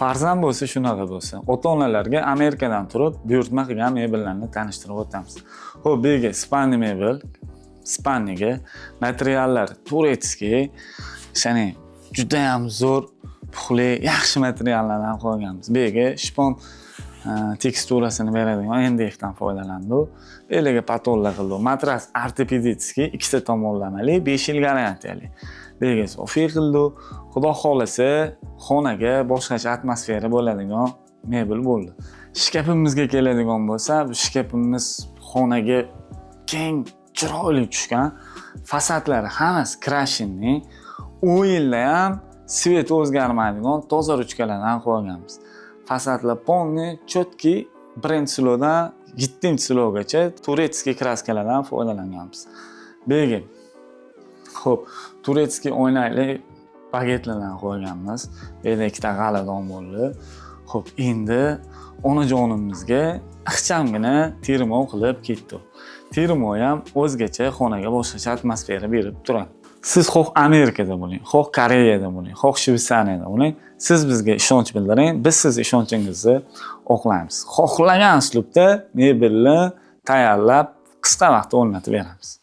Farzand bo'lsa shunaqa bo'lsa, ota-onalarga Amerikadan turib buyurtma qilgan mebellarni tanishtirib o'tamiz. Xo'p, bu yerga Spani mebel, Spaniga materiallar turetskiy, ya'ni juda ham zo'r, puxli, yaxshi materiallardan qo'yganmiz. Bu yerga shpon teksturasini beradigan MDFdan foydalandik. Bu yerga patollar qildik. Matras ortopedический, ikkita tomonlamali, 5 yil garantiyali. Bu yerga sofiy qildik. Xudo xolasa, xonaga boshqacha atmosfera bo'ladigan mebel bo'ldi. Shkafimizga keladigan bo'lsa, bu shkafimiz xonaga keng, chiroyli tushgan. Fasadlari hammasi krashinli. U yilda ham svet o'zgarmaydigan toza ruchkalardan qo'yganmiz. Fasadlar полный, четкий, birinchi silodan 7-silogacha turetskiy kraskalardan foydalanganmiz. Begim. Xo'p, turetskiy o'ynayli bagetlardan qo'yganmiz. Bu yerda ikkita g'aladon bo'ldi. Xo'p, endi onajonimizga ixchamgina termov qilib ketdik. Termov ham o'zgacha xonaga boshqacha atmosfera berib turadi. Siz xoh Amerikada bo'ling, xoh Koreyada bo'ling, xoh Shveysariyada bo'ling, siz bizga ishonch bildiring, biz siz ishonchingizni oqlaymiz. Xohlagan uslubda mebelni tayyorlab, qisqa vaqtda o'rnatib beramiz.